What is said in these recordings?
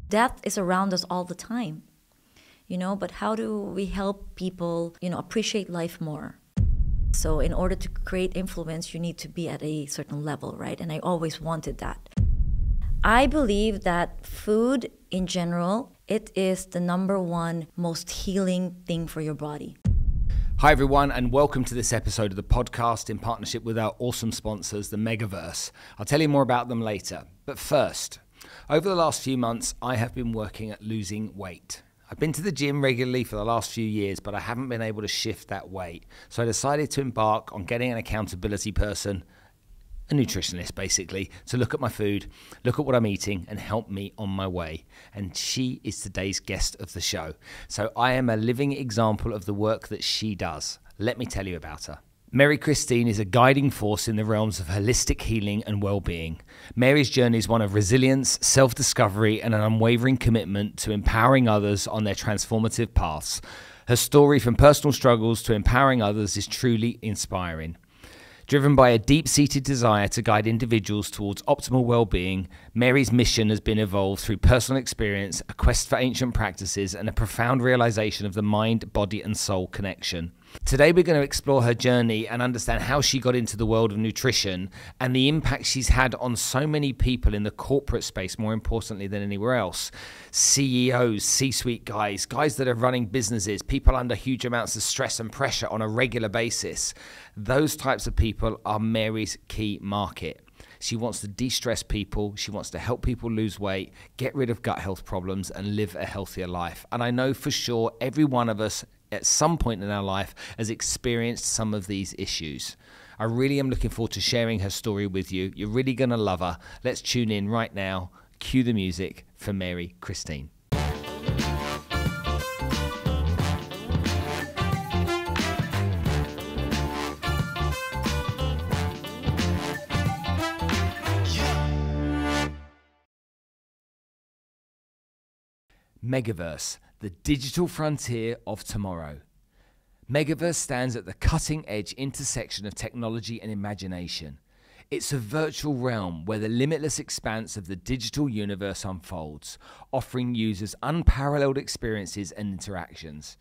Death is around us all the time, but how do we help people, appreciate life more? So in order to create influence, you need to be at a certain level, right? And I always wanted that. I believe that food in general, it is the number one most healing thing for your body. Hi everyone, and welcome to this episode of the podcast in partnership with our awesome sponsors, the Megaverse. I'll tell you more about them later. But first, over the last few months, I have been working at losing weight. I've been to the gym regularly for the last few years, but I haven't been able to shift that weight. So I decided to embark on getting an accountability person, a nutritionist basically, to look at my food, look at what I'm eating and help me on my way. And she is today's guest of the show. So I am a living example of the work that she does. Let me tell you about her. Mary Cristine is a guiding force in the realms of holistic healing and well-being. Mary's journey is one of resilience, self-discovery, and an unwavering commitment to empowering others on their transformative paths. Her story from personal struggles to empowering others is truly inspiring. Driven by a deep-seated desire to guide individuals towards optimal well-being, Mary's mission has been evolved through personal experience, a quest for ancient practices, and a profound realization of the mind, body, and soul connection. Today we're going to explore her journey and understand how she got into the world of nutrition and the impact she's had on so many people in the corporate space, more importantly than anywhere else. CEOs, C-suite guys that are running businesses, people under huge amounts of stress and pressure on a regular basis. Those types of people are Mary's key market. She wants to de-stress people. She wants to help people lose weight, get rid of gut health problems, and live a healthier life. And I know for sure every one of us at some point in our life has experienced some of these issues. I really am looking forward to sharing her story with you. You're really going to love her. Let's tune in right now. Cue the music for Mary Cristine. Megaverse, the digital frontier of tomorrow. Megaverse stands at the cutting-edge intersection of technology and imagination. It's a virtual realm where the limitless expanse of the digital universe unfolds, offering users unparalleled experiences and interactions.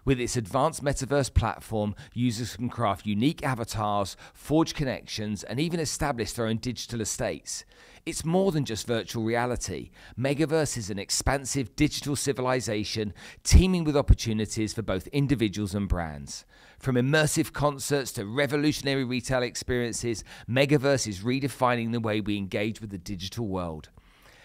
With its advanced metaverse platform, users can craft unique avatars, forge connections, and even establish their own digital estates. It's more than just virtual reality. Megaverse is an expansive digital civilization teeming with opportunities for both individuals and brands. From immersive concerts to revolutionary retail experiences, Megaverse is redefining the way we engage with the digital world.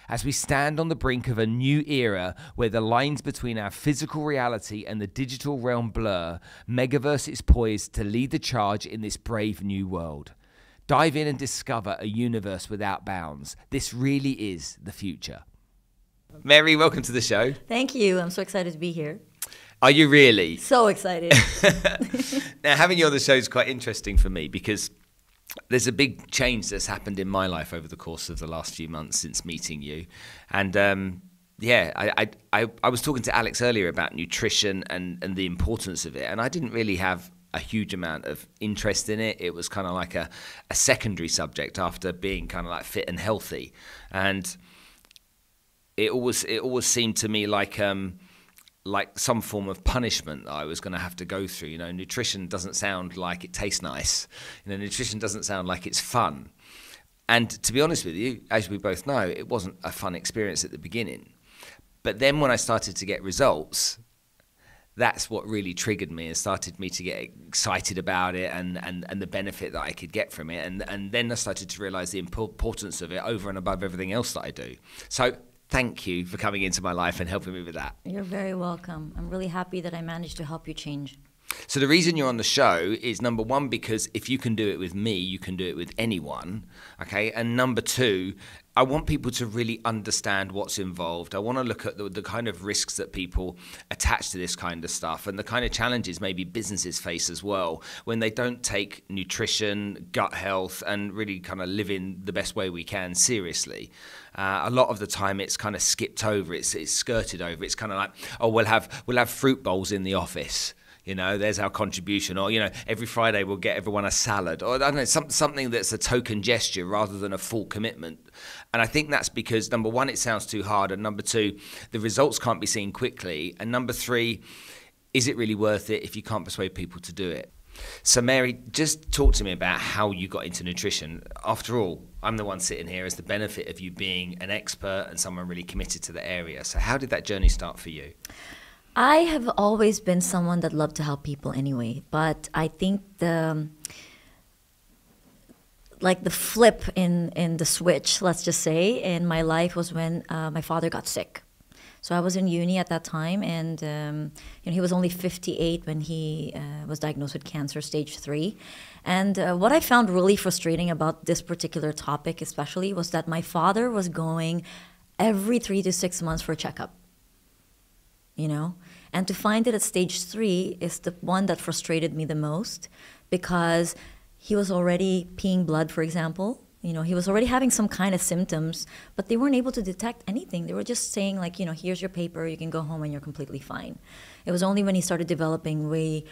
As we stand on the brink of a new era where the lines between our physical reality and the digital realm blur, Megaverse is poised to lead the charge in this brave new world. Dive in and discover a universe without bounds. This really is the future. Mary, welcome to the show. Thank you. I'm so excited to be here. Are you really? So excited. Now, having you on the show is quite interesting for me because there's a big change that's happened in my life over the course of the last few months since meeting you. And I was talking to Alex earlier about nutrition and the importance of it. And I didn't really have a huge amount of interest in it. It was kind of like a secondary subject after being kind of like fit and healthy. And it always seemed to me like some form of punishment that I was going to have to go through. Nutrition doesn't sound like it tastes nice. Nutrition doesn't sound like it's fun. And to be honest with you, as we both know, it wasn't a fun experience at the beginning. But then when I started to get results, that's what really triggered me and started me to get excited about it and the benefit that I could get from it. And then I started to realize the importance of it over and above everything else that I do. So thank you for coming into my life and helping me with that. You're very welcome. I'm really happy that I managed to help you change. So the reason you're on the show is, number one, because if you can do it with me, you can do it with anyone, okay? And number two, I want people to really understand what's involved. I want to look at the kind of risks that people attach to this kind of stuff and the kind of challenges maybe businesses face as well when they don't take nutrition, gut health, and really kind of living the best way we can seriously. A lot of the time it's kind of skipped over, it's skirted over. It's kind of like, oh, we'll have fruit bowls in the office. You know, there's our contribution. Or, you know, every Friday we'll get everyone a salad. Or, I don't know, something that's a token gesture rather than a full commitment. And I think that's because, number one, it sounds too hard. And number two, the results can't be seen quickly. And number three, is it really worth it if you can't persuade people to do it? So Mary, just talk to me about how you got into nutrition. After all, I'm the one sitting here as the benefit of you being an expert and someone really committed to the area. So how did that journey start for you? I have always been someone that loved to help people anyway, but I think the flip in the switch, let's just say, in my life was when my father got sick. So I was in uni at that time, and he was only 58 when he was diagnosed with cancer, stage 3. And what I found really frustrating about this particular topic especially was that my father was going every 3 to 6 months for a checkup, you know? And to find it at stage 3 is the one that frustrated me the most, because he was already peeing blood, for example. You know, he was already having some kind of symptoms, but they weren't able to detect anything. They were just saying, like, you know, here's your paper, you can go home and you're completely fine. It was only when he started developing way,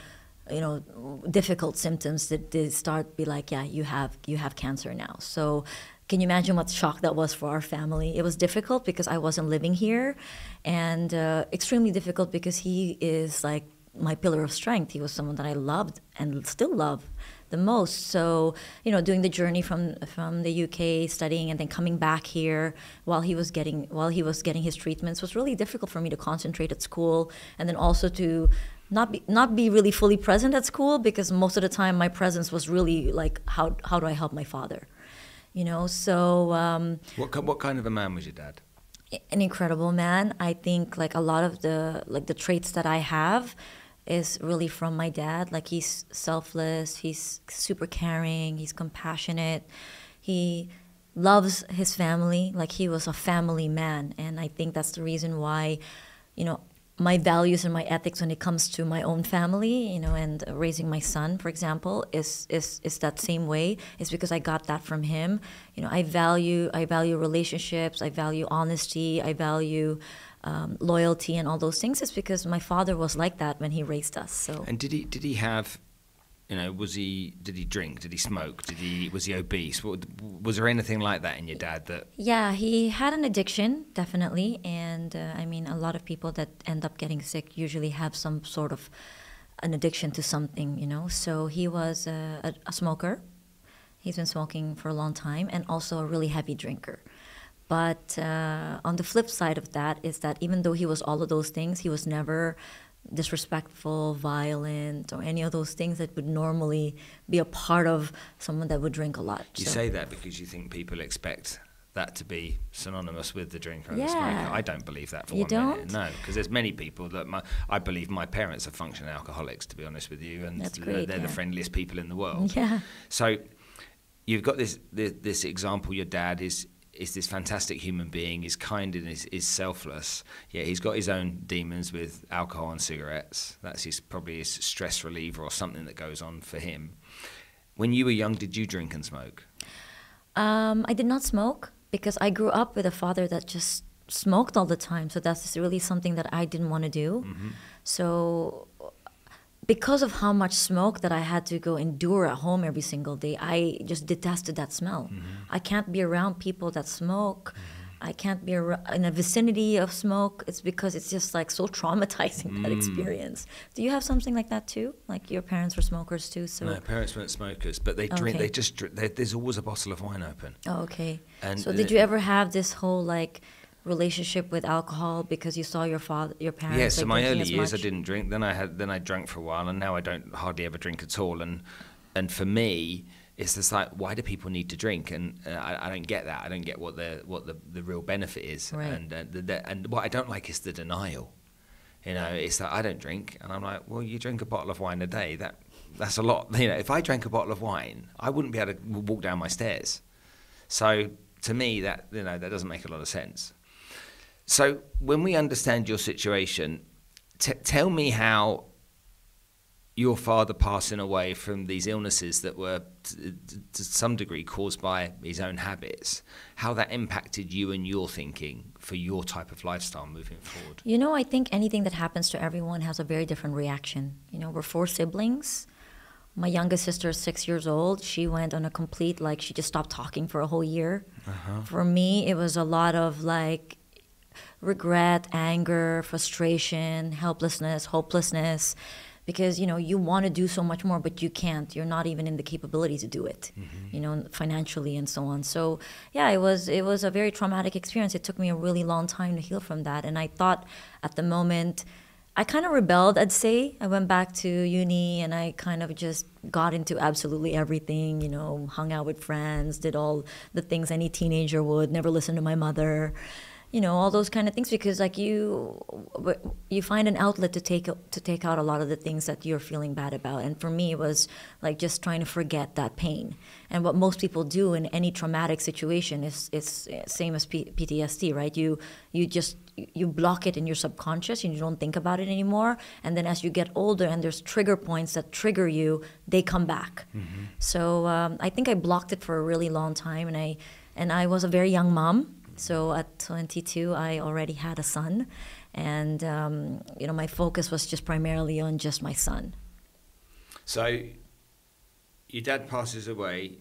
you know, difficult symptoms that they start be like, yeah, you have cancer now. So can you imagine what shock that was for our family? It was difficult because I wasn't living here, and extremely difficult because he is like my pillar of strength. He was someone that I loved and still love the most. So, you know, doing the journey from the UK, studying, and then coming back here while he was getting his treatments was really difficult for me to concentrate at school, and then also to not be really fully present at school, because most of the time my presence was really like, how do I help my father, you know? So what kind of a man was your dad? An incredible man. I think like a lot of the traits that I have is really from my dad. Like, he's selfless, he's super caring, he's compassionate, he loves his family. Like, he was a family man, and I think that's the reason why, you know, my values and my ethics when it comes to my own family, you know, and raising my son, for example, is that same way. It's because I got that from him. You know, I value relationships, I value honesty, I value loyalty and all those things. It's because my father was like that when he raised us. So. And did he have, you know, did he drink? Did he smoke? Was he obese? Was there anything like that in your dad that? Yeah, he had an addiction, definitely. And I mean, a lot of people that end up getting sick usually have some sort of an addiction to something, you know. So he was a smoker. He's been smoking for a long time, and also a really heavy drinker. But on the flip side of that is that even though he was all of those things, he was never disrespectful, violent, or any of those things that would normally be a part of someone that would drink a lot. You say that because you think people expect that to be synonymous with the drinker and the smoker. I don't believe that for you 1 don't? minute. No, because there's many people that I believe my parents are functioning alcoholics, to be honest with you, and that's great, they're the friendliest people in the world. Yeah. So you've got this example. Your dad is this fantastic human being, is kind and is selfless. Yeah, he's got his own demons with alcohol and cigarettes. That's probably his stress reliever or something that goes on for him. When you were young, did you drink and smoke? I did not smoke because I grew up with a father that just smoked all the time. So that's really something that I didn't want to do. Mm-hmm. So because of how much smoke that I had to go endure at home every single day, I just detested that smell. Mm-hmm. I can't be around people that smoke. Mm-hmm. I can't be in a vicinity of smoke. It's because it's just like so traumatizing, that experience. Do you have something like that too? Like your parents were smokers too? So no, parents weren't smokers, but they drink. They just drink. There's always a bottle of wine open. Oh, okay. And so did you ever have this whole like relationship with alcohol because you saw your parents? Yeah, so my early years I didn't drink. Then I drank for a while, and now I don't hardly ever drink at all. And for me, it's just like, why do people need to drink? And I don't get that. I don't get what the real benefit is. Right. And what I don't like is the denial. You know, it's that I don't drink, and I'm like, well, you drink a bottle of wine a day. That's a lot. You know, if I drank a bottle of wine, I wouldn't be able to walk down my stairs. So to me, that doesn't make a lot of sense. So when we understand your situation, tell me how your father passing away from these illnesses that were to some degree caused by his own habits, how that impacted you and your thinking for your type of lifestyle moving forward? You know, I think anything that happens to everyone has a very different reaction. You know, we're 4 siblings. My youngest sister is 6 years old. She went on a complete, like, she just stopped talking for a whole year. For me, it was a lot of, like, regret, anger, frustration, helplessness, hopelessness. Because, you know, you want to do so much more, but you can't. You're not even in the capability to do it, you know, financially and so on. So, yeah, it was a very traumatic experience. It took me a really long time to heal from that. And I thought at the moment, I kind of rebelled, I'd say. I went back to uni and I kind of just got into absolutely everything, you know, hung out with friends, did all the things any teenager would, never listened to my mother. You know, all those kind of things, because like you find an outlet to take out a lot of the things that you're feeling bad about. And for me, it was like just trying to forget that pain. And what most people do in any traumatic situation is same as PTSD, right? You block it in your subconscious and you don't think about it anymore. And then as you get older and there's trigger points that trigger you, they come back. So I think I blocked it for a really long time, and I was a very young mom. So at 22, I already had a son, and you know, my focus was just primarily on just my son. So your dad passes away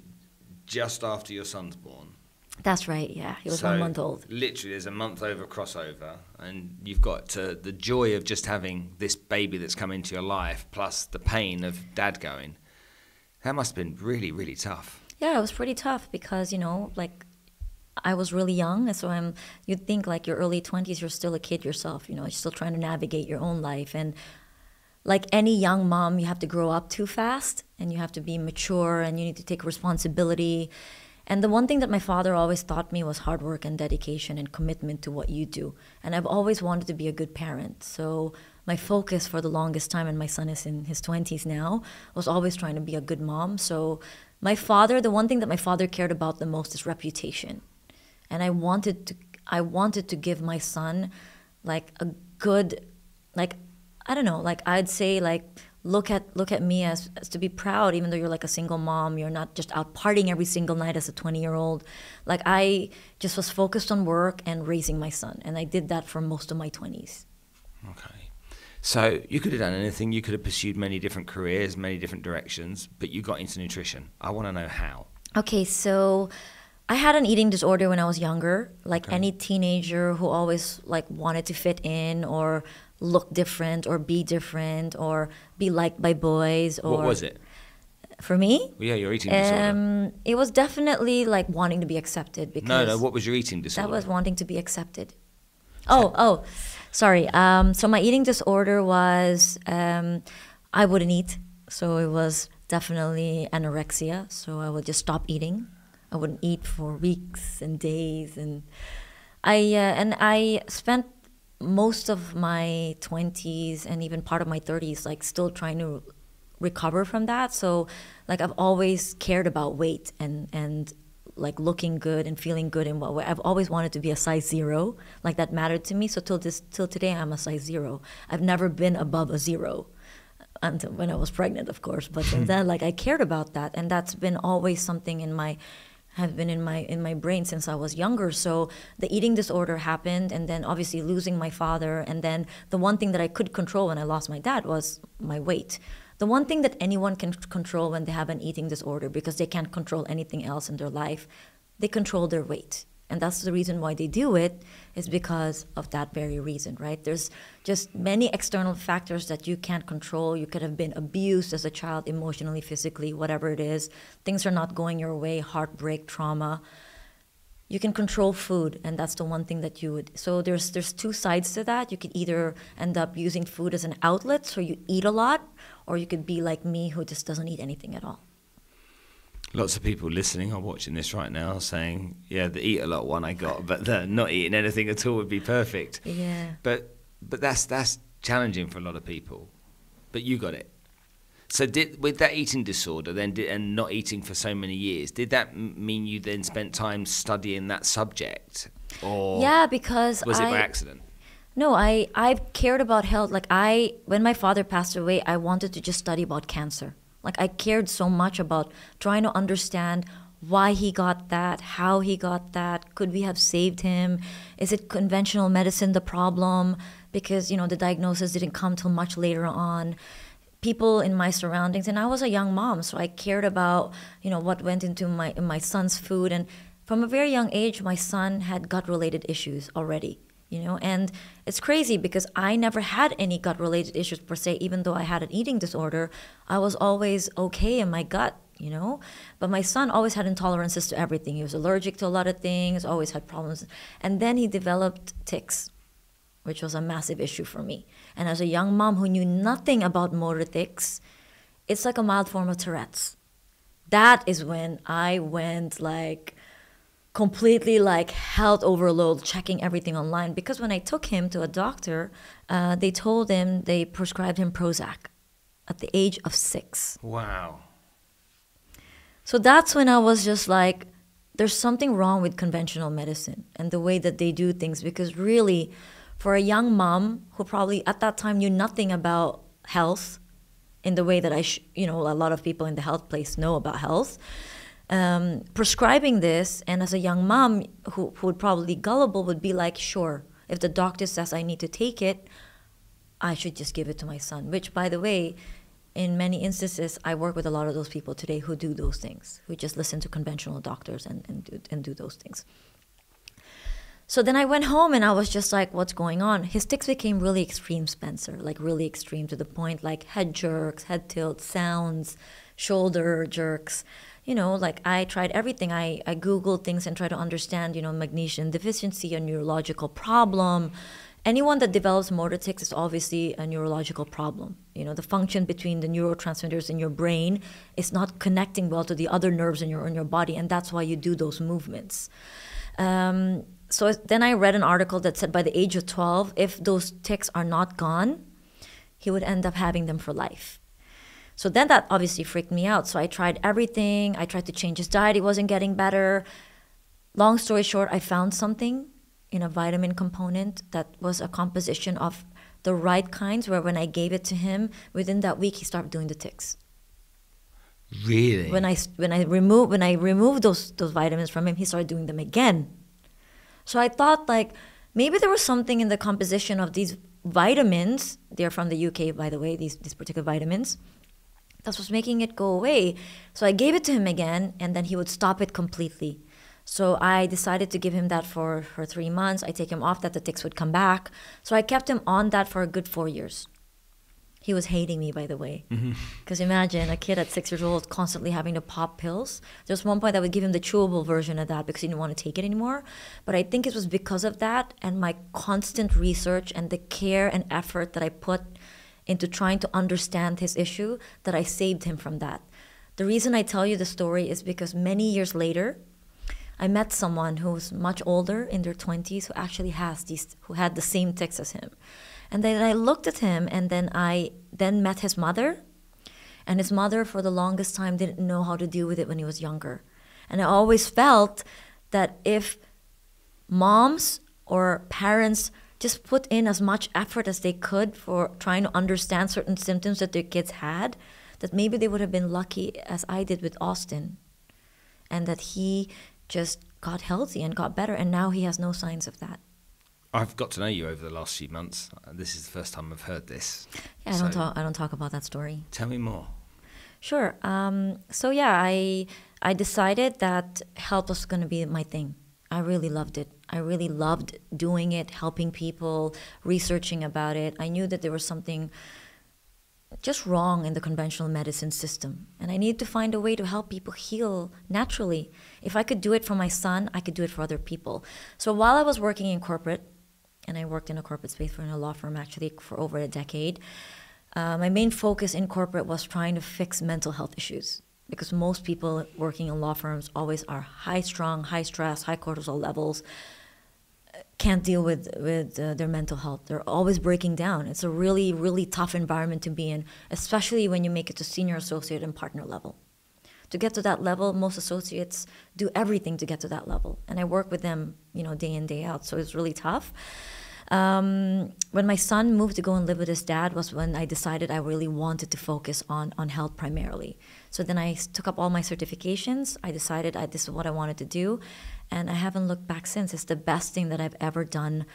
just after your son's born. That's right, yeah. He was 1 month old. Literally, there's a month over crossover, and you've got the joy of just having this baby that's come into your life, plus the pain of dad going. That must have been really, really tough. Yeah, it was pretty tough because, you know, like, I was really young, so you'd think like your early 20s, you're still a kid yourself, you know, you're still trying to navigate your own life. And like any young mom, you have to grow up too fast and you have to be mature and you need to take responsibility. And the one thing that my father always taught me was hard work and dedication and commitment to what you do. And I've always wanted to be a good parent. So my focus for the longest time, and my son is in his 20s now, was always trying to be a good mom. So the one thing that my father cared about the most is reputation. And I wanted to give my son like a good, like, I don't know, like I'd say like look at me as to be proud, even though you're like a single mom, you're not just out partying every single night as a 20-year-old. Like I just was focused on work and raising my son, and I did that for most of my 20s. Okay. So you could have done anything. You could have pursued many different careers, many different directions, but you got into nutrition. I want to know how. Okay, so I had an eating disorder when I was younger, like any teenager who always like wanted to fit in or look different or be different or be liked by boys. Or what was it? For me? Well, yeah, your eating disorder. It was definitely like wanting to be accepted. Because No, what was your eating disorder? That was wanting to be accepted. Sorry. So my eating disorder was I wouldn't eat. So it was definitely anorexia. So I would just stop eating. I wouldn't eat for weeks and days, and I spent most of my 20s and even part of my 30s like still trying to recover from that. So like I've always cared about weight and like looking good and feeling good in what way. I've always wanted to be a size 0, like that mattered to me. So till today I'm a size 0. I've never been above a 0. Until when I was pregnant, of course, but then like I cared about that, and that's been always something in my brain since I was younger. So the eating disorder happened, and then obviously losing my father, and then the one thing that I could control when I lost my dad was my weight. The one thing that anyone can control when they have an eating disorder, because they can't control anything else in their life, they control their weight. And that's the reason why they do it, is because of that very reason, right? There's just many external factors that you can't control. You could have been abused as a child, emotionally, physically, whatever it is. Things are not going your way, heartbreak, trauma. You can control food, and that's the one thing that you would. So there's 2 sides to that. You could either end up using food as an outlet, so you eat a lot, or you could be like me, who just doesn't eat anything at all. Lots of people listening are watching this right now saying, yeah, the eat a lot one I got, but the not eating anything at all would be perfect. Yeah. But that's challenging for a lot of people. But you got it. So with that eating disorder and not eating for so many years, did that mean you then spent time studying that subject? Or yeah, because was it by accident? No, I've cared about health. Like when my father passed away, I wanted to just study about cancer. Like I cared so much about trying to understand why he got that, how he got that, could we have saved him? Is it conventional medicine the problem? Because, the diagnosis didn't come till much later on. People in my surroundings, and I was a young mom, so I cared about, what went into my son's food. And from a very young age, my son had gut-related issues already. And it's crazy because I never had any gut-related issues per se. Even though I had an eating disorder, I was always okay in my gut, But my son always had intolerances to everything. He was allergic to a lot of things, always had problems. And then he developed tics, which was a massive issue for me. And as a young mom who knew nothing about motor tics, it's like a mild form of Tourette's. That is when I went completely health overload, checking everything online. Because when I took him to a doctor, they prescribed him Prozac at the age of 6. Wow. So that's when I was just like, there's something wrong with conventional medicine and the way that they do things. Because really, for a young mom who probably at that time knew nothing about health in the way that a lot of people in the health place know about health, prescribing this, and as a young mom who would probably gullible would be like, sure, if the doctor says I need to take it, I should just give it to my son. Which, by the way, in many instances, I work with a lot of those people today who do those things, who just listen to conventional doctors and do those things. So then I went home and I was just like, what's going on? His tics became really extreme, Spencer, really extreme, to the point head jerks, head tilts, sounds, shoulder jerks. I tried everything. I Googled things and tried to understand, magnesium deficiency, a neurological problem. Anyone that develops motor tics is obviously a neurological problem. The function between the neurotransmitters in your brain is not connecting well to the other nerves in your body, and that's why you do those movements. So then I read an article that said by the age of 12, if those tics are not gone, he would end up having them for life. So then that obviously freaked me out. So I tried everything. I tried to change his diet. He wasn't getting better. Long story short, I found something in a vitamin component that was a composition of the right kinds, where when I gave it to him, within that week, he started doing the tics. Really? When I removed those vitamins from him, he started doing them again. So I thought maybe there was something in the composition of these vitamins. They're from the UK, by the way, these particular vitamins. That was making it go away. So I gave it to him again, and then he would stop it completely. So I decided to give him that for 3 months. I take him off that, the tics would come back. So I kept him on that for a good 4 years. He was hating me, by the way. Because imagine a kid at 6 years old constantly having to pop pills. There's one point I would give him the chewable version of that because he didn't want to take it anymore. But I think it was because of that and my constant research and the care and effort that I put into trying to understand his issue that I saved him from that. The reason I tell you the story is because many years later, I met someone who was much older, in their 20s, who actually who had the same tics as him. And then I looked at him, and then I met his mother. And his mother, for the longest time, didn't know how to deal with it when he was younger. And I always felt that if moms or parents just put in as much effort as they could for trying to understand certain symptoms that their kids had, that maybe they would have been lucky as I did with Austin. And that he just got healthy and got better, and now he has no signs of that. I've got to know you over the last few months. This is the first time I've heard this. Yeah, I don't talk about that story. Tell me more. Sure. So yeah, I decided that health was going to be my thing. I really loved it. I really loved doing it, helping people, researching about it. I knew that there was something just wrong in the conventional medicine system. And I needed to find a way to help people heal naturally. If I could do it for my son, I could do it for other people. So while I was working in corporate, and I worked in a corporate space in a law firm actually for over a decade, my main focus in corporate was trying to fix mental health issues. Because most people working in law firms always are high-strung, high-stress, high cortisol levels, can't deal with their mental health. They're always breaking down. It's a really, really tough environment to be in, especially when you make it to senior associate and partner level. To get to that level, most associates do everything to get to that level. And I work with them, day in, day out, so it's really tough. When my son moved to go and live with his dad was when I decided I really wanted to focus on health primarily. So then I took up all my certifications. I decided this is what I wanted to do, and I haven't looked back since. It's the best thing that I've ever done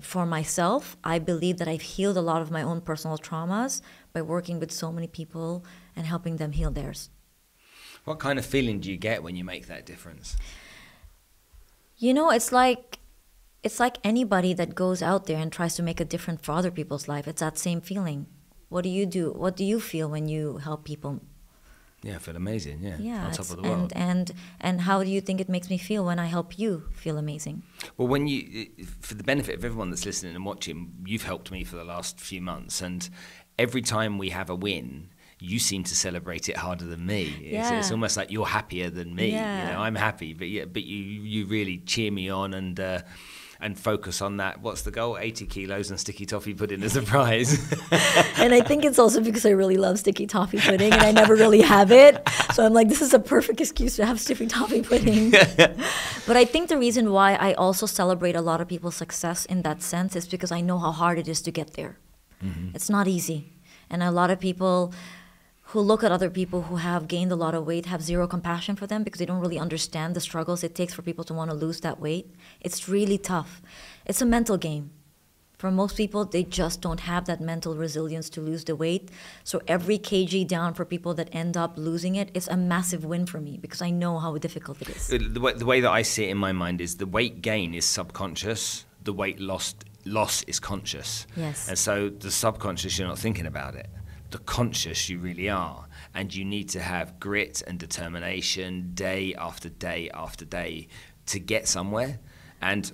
for myself. I believe that I've healed a lot of my own personal traumas by working with so many people and helping them heal theirs. What kind of feeling do you get when you make that difference? You know, it's like anybody that goes out there and tries to make a difference for other people's life. It's that same feeling. What do you do? What do you feel when you help people? Yeah, I feel amazing. Yeah, on top of the world. And how do you think it makes me feel when I help you feel amazing? Well, when you, for the benefit of everyone that's listening and watching, you've helped me for the last few months, and every time we have a win, you seem to celebrate it harder than me. It's almost like you're happier than me. Yeah. You know, I'm happy, but you really cheer me on and focus on that. What's the goal? 80 kilos and sticky toffee pudding as a prize. And I think it's also because I really love sticky toffee pudding and I never really have it. So I'm like, this is a perfect excuse to have sticky toffee pudding. But I think the reason why I also celebrate a lot of people's success in that sense is because I know how hard it is to get there. Mm-hmm. It's not easy. And a lot of people who look at other people who have gained a lot of weight have zero compassion for them because they don't really understand the struggles it takes for people to want to lose that weight. It's really tough. It's a mental game. For most people, they just don't have that mental resilience to lose the weight. So every kg down for people that end up losing it is a massive win for me because I know how difficult it is. The way that I see it in my mind is the weight gain is subconscious, the weight loss is conscious. Yes. And so the subconscious, you're not thinking about it. The conscious, you really are. And you need to have grit and determination day after day after day to get somewhere. And,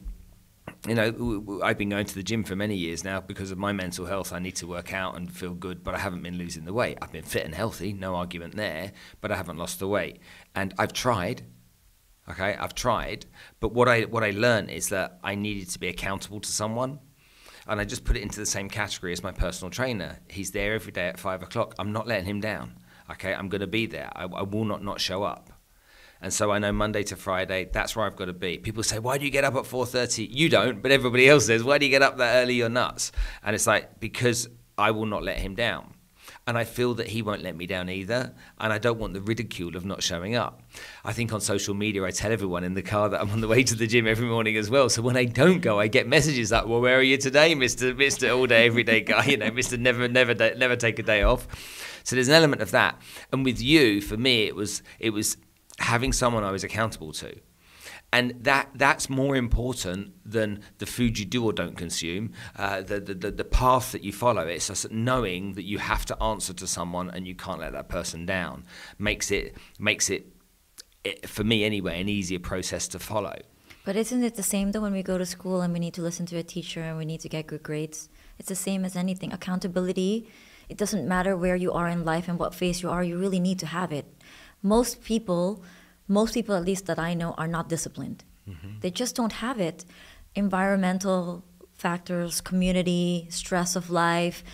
you know, I've been going to the gym for many years now because of my mental health. I need to work out and feel good, but I haven't been losing the weight. I've been fit and healthy, no argument there, but I haven't lost the weight. And I've tried. Okay, I've tried. But what I learned is that I needed to be accountable to someone. And I just put it into the same category as my personal trainer. He's there every day at 5 o'clock. I'm not letting him down. Okay, I'm going to be there. I will not show up. And so I know Monday to Friday, that's where I've got to be. People say, why do you get up at 4:30? You don't, but everybody else says, why do you get up that early? You're nuts. And it's like, because I will not let him down. And I feel that he won't let me down either. And I don't want the ridicule of not showing up. I think on social media, I tell everyone in the car that I'm on the way to the gym every morning as well. So when I don't go, I get messages like, well, where are you today, Mr. All Day, Everyday Guy? You know, Mr. Never take a day off. So there's an element of that. And with you, for me, it was having someone I was accountable to. And that's more important than the food you do or don't consume, the path that you follow. It's just knowing that you have to answer to someone and you can't let that person down. Makes it, for me anyway, an easier process to follow. But isn't it the same though when we go to school and we need to listen to a teacher and we need to get good grades? It's the same as anything. Accountability, it doesn't matter where you are in life and what phase you are, you really need to have it. Most people at least that I know are not disciplined. Mm-hmm. They just don't have it. Environmental factors, community, stress of life,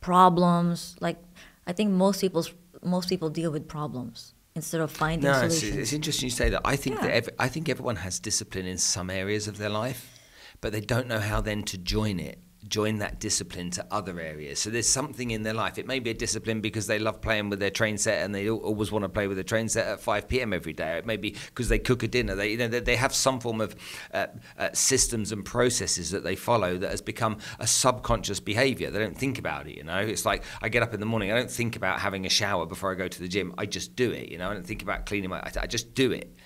problems. Like I think most people deal with problems instead of finding solutions. It's interesting you say that. I think I think everyone has discipline in some areas of their life, but they don't know how then to join that discipline to other areas. So there's something in their life. It may be a discipline because they love playing with their train set and they always want to play with their train set at 5 p.m. every day. It may be because they cook a dinner. They have some form of systems and processes that they follow that has become a subconscious behavior. They don't think about it, you know. It's like I get up in the morning. I don't think about having a shower before I go to the gym. I just do it, you know. I don't think about cleaning I just do it.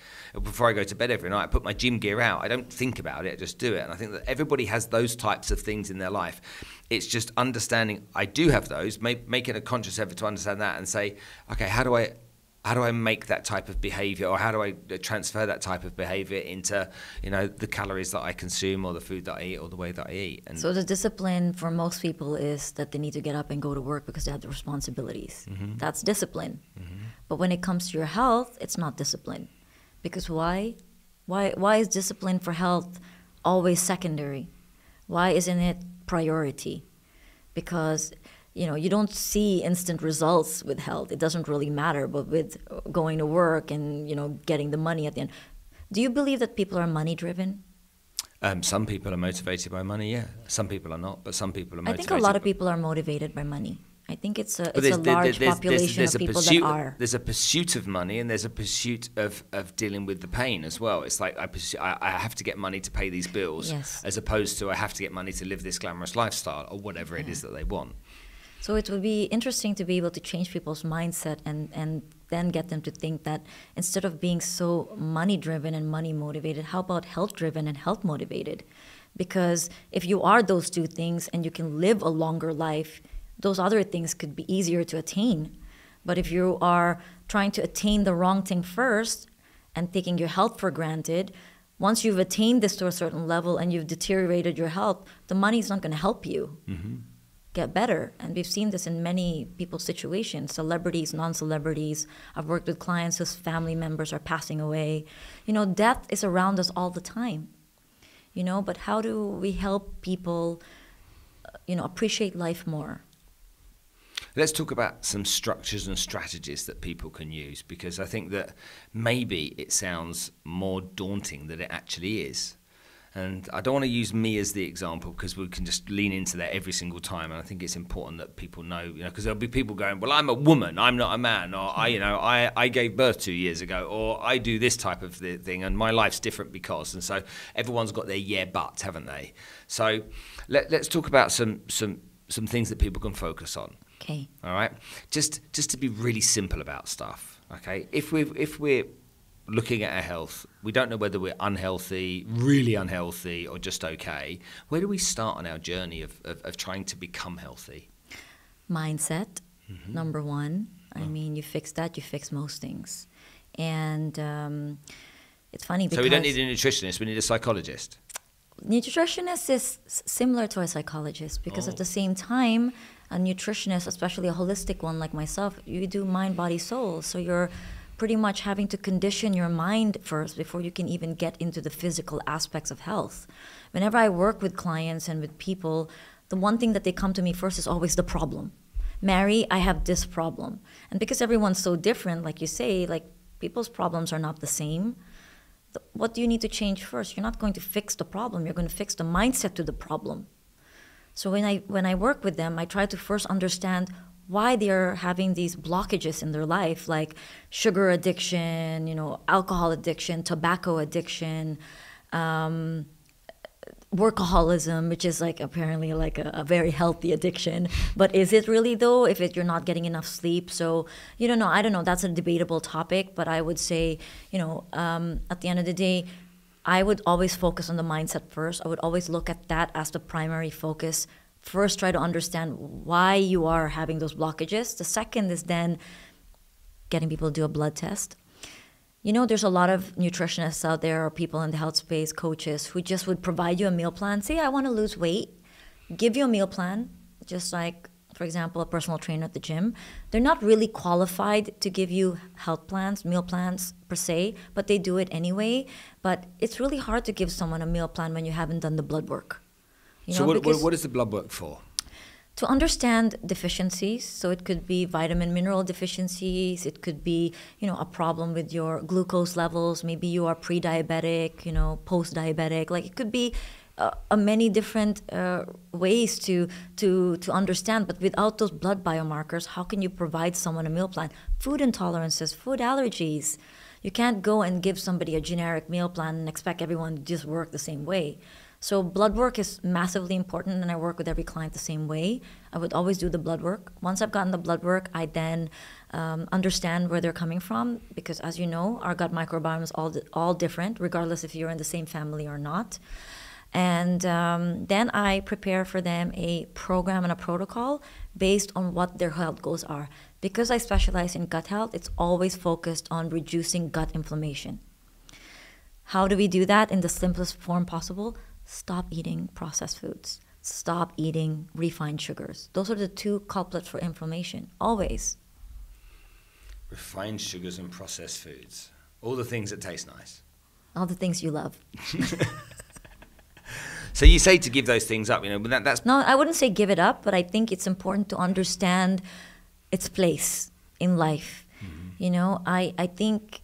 Before I go to bed every night, I put my gym gear out. I don't think about it, I just do it. And I think that everybody has those types of things in their life. It's just understanding I do have those, making a conscious effort to understand that and say, okay, how do I make that type of behavior, or how do I transfer that type of behavior into, you know, the calories that I consume or the food that I eat or the way that I eat. And so the discipline for most people is that they need to get up and go to work because they have the responsibilities. Mm-hmm. That's discipline. Mm-hmm. But when it comes to your health, it's not discipline. Because why? Why is discipline for health always secondary? Why isn't it priority? Because, you know, you don't see instant results with health. It doesn't really matter. But with going to work and, you know, getting the money at the end. Do you believe that people are money driven? Some people are motivated by money, yeah. Some people are not, but some people are motivated. I think a lot of people are motivated by money. I think it's a large population of people that are. There's a pursuit of money, and there's a pursuit of dealing with the pain as well. It's like I have to get money to pay these bills, yes, as opposed to I have to get money to live this glamorous lifestyle or whatever it is that they want. So it would be interesting to be able to change people's mindset and then get them to think that instead of being so money-driven and money-motivated, how about health-driven and health-motivated? Because if you are those two things and you can live a longer life, those other things could be easier to attain. But if you are trying to attain the wrong thing first and taking your health for granted, once you've attained this to a certain level and you've deteriorated your health, the money is not going to help you get better. And we've seen this in many people's situations, celebrities, non-celebrities. I've worked with clients whose family members are passing away. Death is around us all the time, but how do we help people, appreciate life more? Let's talk about some structures and strategies that people can use, because I think that maybe it sounds more daunting than it actually is. And I don't want to use me as the example, because we can just lean into that every single time. And I think it's important that people know, because there'll be people going, well, I'm a woman, I'm not a man, or I gave birth 2 years ago, or I do this type of thing, and my life's different because. And so everyone's got their yeah buts, haven't they? So let's talk about some things that people can focus on. Okay. All right. Just to be really simple about stuff. Okay. If we're looking at our health, we don't know whether we're unhealthy, really unhealthy, or just okay. Where do we start on our journey of trying to become healthy? Mindset, number one. I mean, you fix that, you fix most things. And it's funny because... So we don't need a nutritionist, we need a psychologist. Nutritionist is similar to a psychologist, because at the same time, a nutritionist, especially a holistic one like myself, you do mind, body, soul. So you're pretty much having to condition your mind first before you can even get into the physical aspects of health. Whenever I work with clients and with people, the one thing that they come to me first is always the problem. Mary, I have this problem. And because everyone's so different, like you say, like people's problems are not the same. What do you need to change first? You're not going to fix the problem. You're going to fix the mindset to the problem. So when I work with them, I try to first understand why they're having these blockages in their life, like sugar addiction, alcohol addiction, tobacco addiction, workaholism, which is like apparently like a very healthy addiction. But is it really though, if you're not getting enough sleep? So I don't know, that's a debatable topic, but I would say, at the end of the day, I would always focus on the mindset first. I would always look at that as the primary focus. First, try to understand why you are having those blockages. The second is then getting people to do a blood test. There's a lot of nutritionists out there or people in the health space, coaches, who just would provide you a meal plan. Say, I want to lose weight. Give you a meal plan, just like, for example, a personal trainer at the gym. They're not really qualified to give you health plans, meal plans per se, but they do it anyway. But it's really hard to give someone a meal plan when you haven't done the blood work. So what is the blood work for? To understand deficiencies. So it could be vitamin, mineral deficiencies. It could be, a problem with your glucose levels. Maybe you are pre-diabetic, post-diabetic. Like it could be many different ways to understand. But without those blood biomarkers, how can you provide someone a meal plan? Food intolerances, food allergies. You can't go and give somebody a generic meal plan and expect everyone to just work the same way. So blood work is massively important, and I work with every client the same way. I would always do the blood work. Once I've gotten the blood work, I then understand where they're coming from, because as you know, our gut microbiome is all different, regardless if you're in the same family or not. And then I prepare for them a program and a protocol based on what their health goals are. Because I specialize in gut health, it's always focused on reducing gut inflammation. How do we do that in the simplest form possible? Stop eating processed foods. Stop eating refined sugars. Those are the two culprits for inflammation, always. Refined sugars and processed foods. All the things that taste nice. All the things you love. So you say to give those things up, but that's... No, I wouldn't say give it up, but I think it's important to understand its place in life. I think,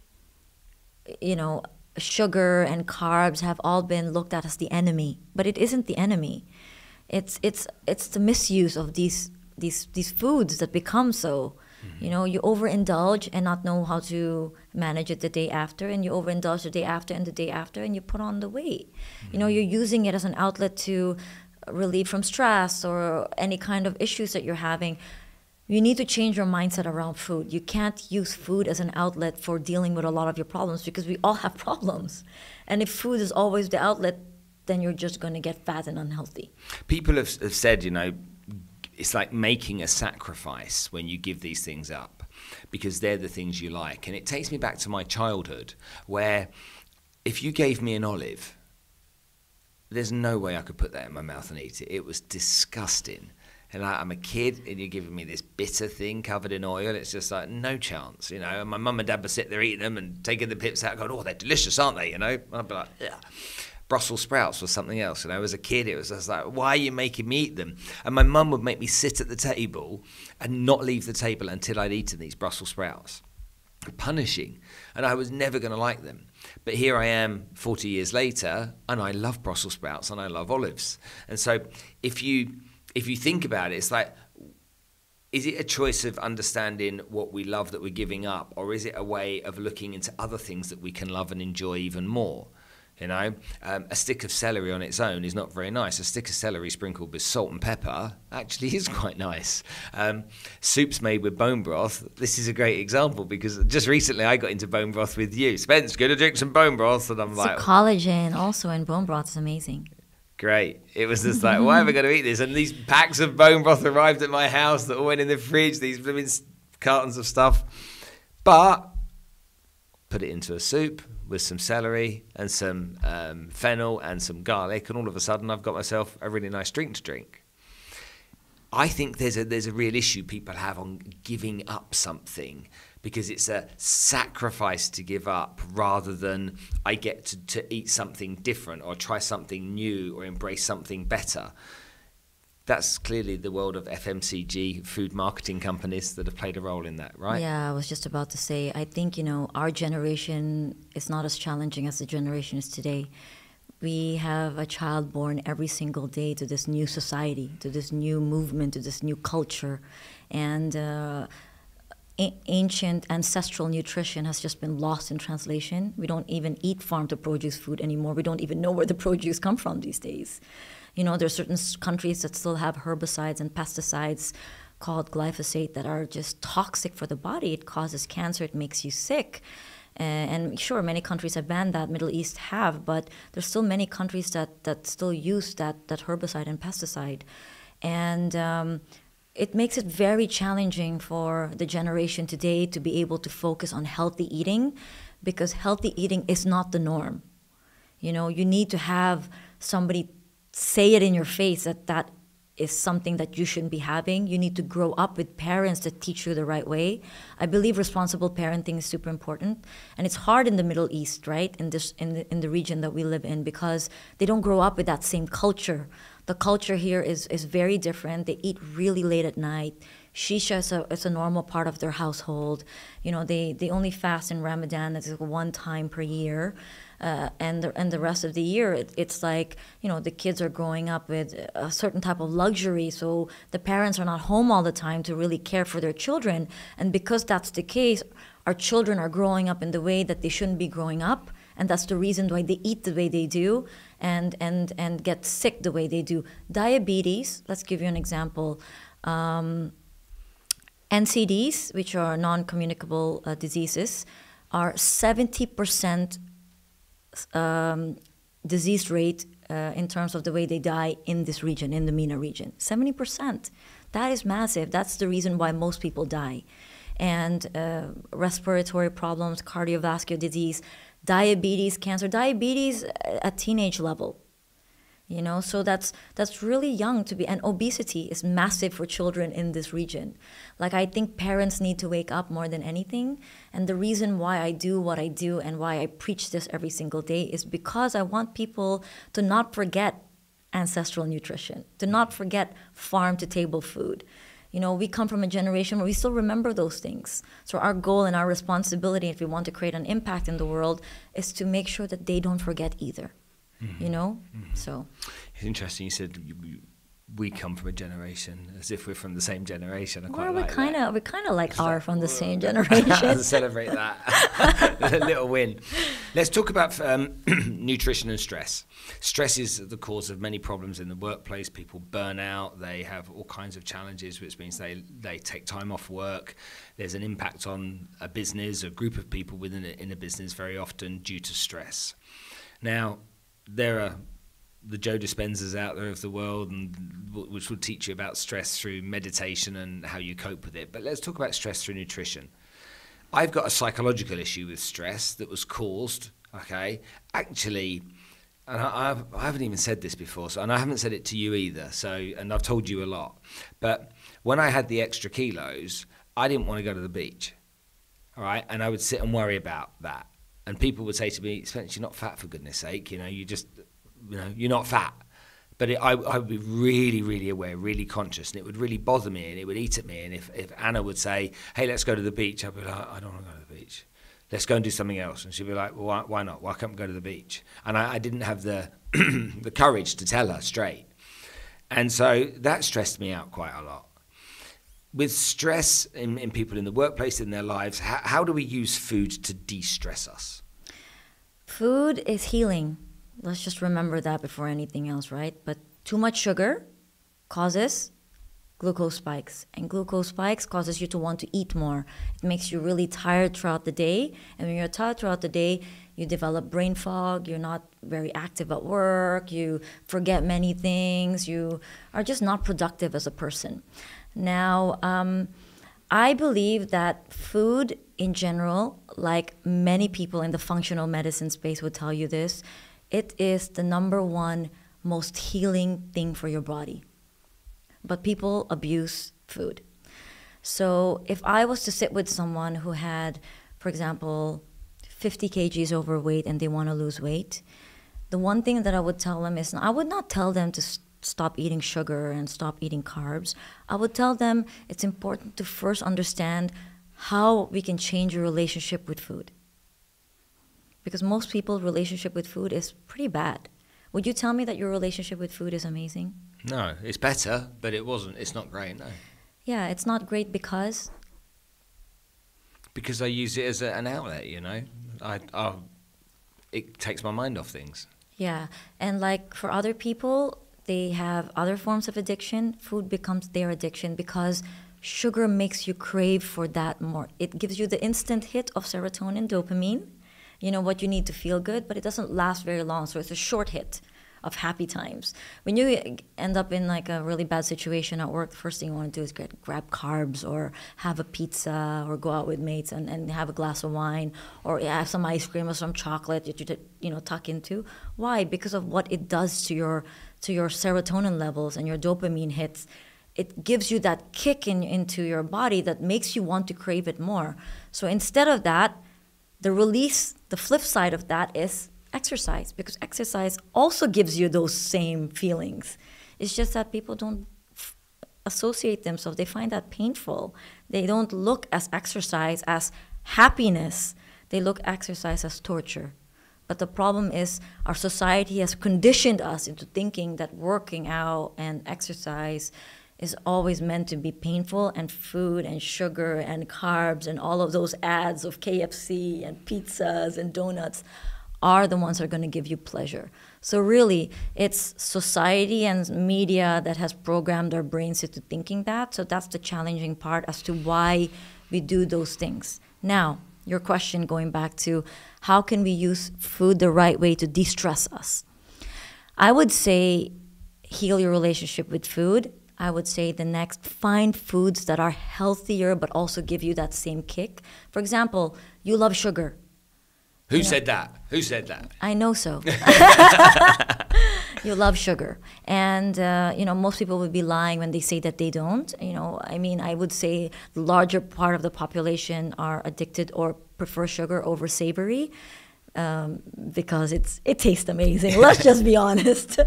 sugar and carbs have all been looked at as the enemy, but it isn't the enemy. It's the misuse of these foods that become so. You know, you overindulge and not know how to manage it the day after, and you overindulge the day after and the day after, and you put on the weight. You know, you're using it as an outlet to relieve from stress or any kind of issues that you're having. You need to change your mindset around food. You can't use food as an outlet for dealing with a lot of your problems, because we all have problems. And if food is always the outlet, then you're just going to get fat and unhealthy. People have said, you know, it's like making a sacrifice when you give these things up, because they're the things you like. And it takes me back to my childhood, where if you gave me an olive, there's no way I could put that in my mouth and eat it. It was disgusting. And I'm a kid, and you're giving me this bitter thing covered in oil. It's just like, no chance, you know. And my mum and dad would sit there eating them and taking the pips out, going, oh, they're delicious, aren't they, you know? And I'd be like, yeah. Brussels sprouts was something else. You know, as a kid, it was just like, why are you making me eat them? And my mum would make me sit at the table and not leave the table until I'd eaten these Brussels sprouts. Punishing. And I was never going to like them. But here I am 40 years later, and I love Brussels sprouts and I love olives. And so if you think about it, it's like, is it a choice of understanding what we love that we're giving up, or is it a way of looking into other things that we can love and enjoy even more? You know, a stick of celery on its own is not very nice. A stick of celery sprinkled with salt and pepper actually is quite nice. Soups made with bone broth, this is a great example, because just recently I got into bone broth with you. Spence, going to drink some bone broth. And I'm like, collagen also in bone broth is amazing. Great. It was just like, why am I going to eat this? And these packs of bone broth arrived at my house that all went in the fridge, these blooming cartons of stuff. But put it into a soup with some celery and some fennel and some garlic, and all of a sudden I've got myself a really nice drink to drink. I think there's a real issue people have on giving up something, because it's a sacrifice to give up rather than I get to eat something different or try something new or embrace something better. That's clearly the world of FMCG, food marketing companies, that have played a role in that, right? Yeah, I was just about to say, I think, you know, our generation is not as challenging as the generation is today. We have a child born every single day to this new society, to this new movement, to this new culture. And ancient ancestral nutrition has just been lost in translation. We don't even eat farm-to-produce food anymore. We don't even know where the produce come from these days. You know, there are certain countries that still have herbicides and pesticides called glyphosate that are just toxic for the body. It causes cancer. It makes you sick. And sure, many countries have banned that. Middle East have, but there's still many countries that still use that herbicide and pesticide. And it makes it very challenging for the generation today to be able to focus on healthy eating, because healthy eating is not the norm. You know, you need to have somebody say it in your face that is something that you shouldn't be having. You need to grow up with parents that teach you the right way. I believe responsible parenting is super important, and it's hard in the Middle East, right? In the region that we live in, because they don't grow up with that same culture. The culture here is very different. They eat really late at night. Shisha is a normal part of their household. You know, they only fast in Ramadan. It's one time per year. And the rest of the year, it's like, you know, the kids are growing up with a certain type of luxury, so the parents are not home all the time to really care for their children. And because that's the case, our children are growing up in the way that they shouldn't be growing up, and that's the reason why they eat the way they do and get sick the way they do. Diabetes, let's give you an example. NCDs, which are non-communicable diseases, are 70% disease rate in terms of the way they die in this region, in the MENA region. 70%. That is massive. That's the reason why most people die. And respiratory problems, cardiovascular disease, diabetes, cancer, diabetes at teenage level. You know, so that's really young to be, and obesity is massive for children in this region. Like, I think parents need to wake up more than anything. And the reason why I do what I do and why I preach this every single day is because I want people to not forget ancestral nutrition, to not forget farm to table food. We come from a generation where we still remember those things. So our goal and our responsibility, if we want to create an impact in the world, is to make sure that they don't forget either. So it's interesting you said we come from a generation, as if we're from the same generation. We kind of are from the same generation. Celebrate that. A little win. Let's talk about nutrition and stress. Stress is the cause of many problems in the workplace. People burn out. They have all kinds of challenges, which means they take time off work. There's an impact on a business, a group of people in a business, very often due to stress. Now, there are the Joe Dispenzas out there of the world, and which will teach you about stress through meditation and how you cope with it. But let's talk about stress through nutrition. I've got a psychological issue with stress that was caused, actually, and I haven't even said this before, and I haven't said it to you either, and I've told you a lot. But when I had the extra kilos, I didn't want to go to the beach, all right? And I would sit and worry about that. And people would say to me, Spence, you're not fat, for goodness sake, you're not fat. But I would be really, really aware, really conscious, and it would really bother me, and it would eat at me. And if Anna would say, hey, let's go to the beach, I'd be like, I don't want to go to the beach. Let's go and do something else. And she'd be like, well, why not? Why can't we go to the beach? And I didn't have the the courage to tell her straight. And so that stressed me out quite a lot. With stress in people in the workplace, in their lives, how do we use food to de-stress us? Food is healing. Let's just remember that before anything else, right? But too much sugar causes glucose spikes. And glucose spikes causes you to want to eat more. It makes you really tired throughout the day. And when you're tired throughout the day, you develop brain fog. You're not very active at work. You forget many things. You are just not productive as a person. Now, I believe that food in general, like many people in the functional medicine space would tell you this, it is the number one most healing thing for your body. But people abuse food. So if I was to sit with someone who had, for example, 50 kgs overweight and they want to lose weight, the one thing that I would tell them is, I would not tell them to stop eating sugar and stop eating carbs. I would tell them it's important to first understand how we can change your relationship with food. Because most people's relationship with food is pretty bad. Would you tell me that your relationship with food is amazing? No, it's better, but it's not great, no. Yeah, it's not great because? Because I use it as an outlet, it takes my mind off things. Yeah, and like for other people, they have other forms of addiction. Food becomes their addiction because sugar makes you crave for that more. It gives you the instant hit of serotonin, dopamine, what you need to feel good, but it doesn't last very long, so it's a short hit of happy times. When you end up in like a really bad situation at work, the first thing you want to do is grab carbs or have a pizza or go out with mates and have a glass of wine or have some ice cream or some chocolate that you tuck into. Why? Because of what it does to your serotonin levels and your dopamine hits. It gives you that kick into your body that makes you want to crave it more. So instead of that, the flip side of that is exercise, because exercise also gives you those same feelings. It's just that people don't associate themselves. They find that painful. They don't look at exercise as happiness. They look at exercise as torture. But the problem is our society has conditioned us into thinking that working out and exercise is always meant to be painful, and food and sugar and carbs and all of those ads of KFC and pizzas and donuts are the ones that are going to give you pleasure. So really, it's society and media that has programmed our brains into thinking that. So that's the challenging part as to why we do those things. Now, your question going back to how can we use food the right way to de-stress us? I would say heal your relationship with food. I would say find foods that are healthier but also give you that same kick. For example, you love sugar. Who said that? Who said that? I know so. You love sugar. And, most people would be lying when they say that they don't. I would say the larger part of the population are addicted or prefer sugar over savory because it tastes amazing. Let's just be honest.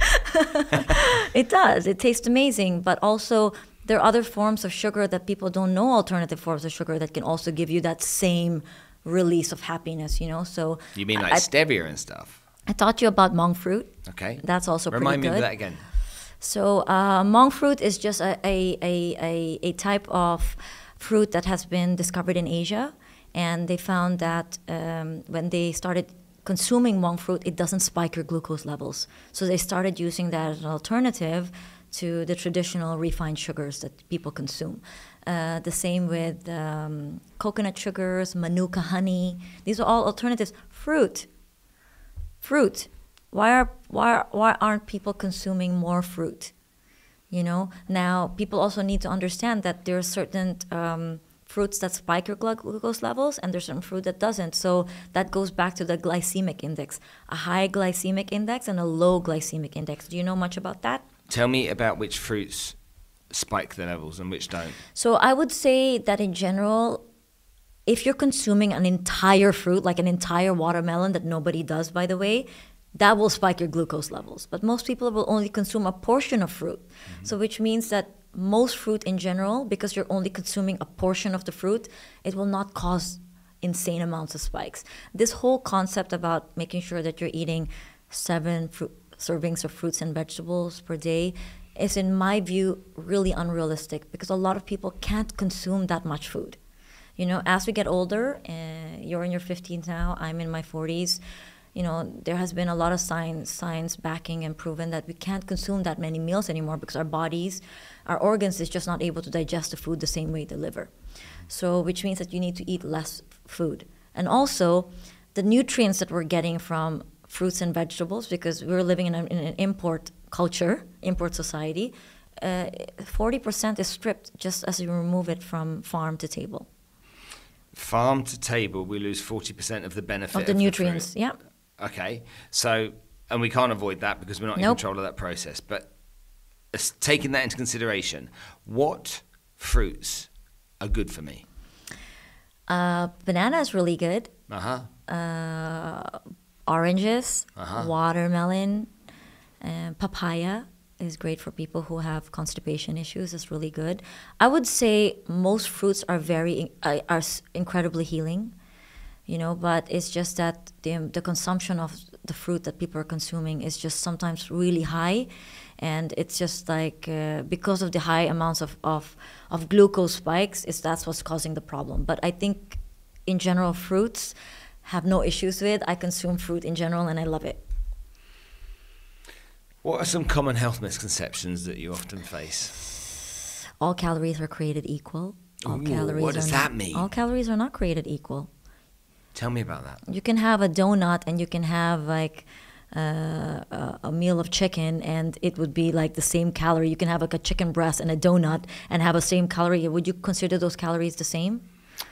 It does. It tastes amazing. But also There are other forms of sugar that people don't know, alternative forms of sugar that can also give you that same release of happiness, you know. So you mean like stevia and stuff? I taught you about monk fruit. Okay. That's also Remind pretty good. me of that again. So monk fruit is just a type of fruit that has been discovered in Asia. And they found that when they started consuming monk fruit, it doesn't spike your glucose levels. So they started using that as an alternative to the traditional refined sugars that people consume. The same with coconut sugars, manuka honey. These are all alternatives. Fruit. Why aren't people consuming more fruit? You know, now people also need to understand that there are certain fruits that spike your glucose levels, and there's some fruit that doesn't. So that goes back to the glycemic index. A high glycemic index and a low glycemic index. Do you know much about that? Tell me about which fruits spike the levels and which don't. So I would say that in general, if you're consuming an entire fruit, like an entire watermelon that nobody does, by the way, that will spike your glucose levels. But most people will only consume a portion of fruit. Mm-hmm. So which means that most fruit in general, because you're only consuming a portion of the fruit, it will not cause insane amounts of spikes. This whole concept about making sure that you're eating 7 servings of fruits and vegetables per day is, in my view, really unrealistic, because a lot of people can't consume that much food. You know, as we get older, you're in your 50s now, I'm in my 40s, you know, there has been a lot of science backing and proven that we can't consume that many meals anymore because our bodies, our organs is just not able to digest the food the same way the liver. So, which means that you need to eat less food. And also, the nutrients that we're getting from fruits and vegetables, because we're living in an import culture, import society, 40% is stripped just as you remove it from farm to table. Farm to table, we lose 40% of the benefit of the nutrients, yeah. Okay, so, and we can't avoid that because we're not in control of that process. But taking that into consideration, what fruits are good for me? Banana is really good. Oranges, watermelon, papaya is great for people who have constipation issues. It's really good. I would say most fruits are are incredibly healing. You know, but it's just that the consumption of the fruit that people are consuming is just sometimes really high, and it's just like because of the high amounts of glucose spikes, that's what's causing the problem. But I think in general, fruits have no issues with. I consume fruit in general, and I love it. What are some common health misconceptions that you often face? All calories are created equal. What does that mean? All calories are not created equal. Tell me about that. You can have a donut and you can have like a meal of chicken and it would be like the same calorie. You can have like a chicken breast and a donut and have the same calorie. Would you consider those calories the same?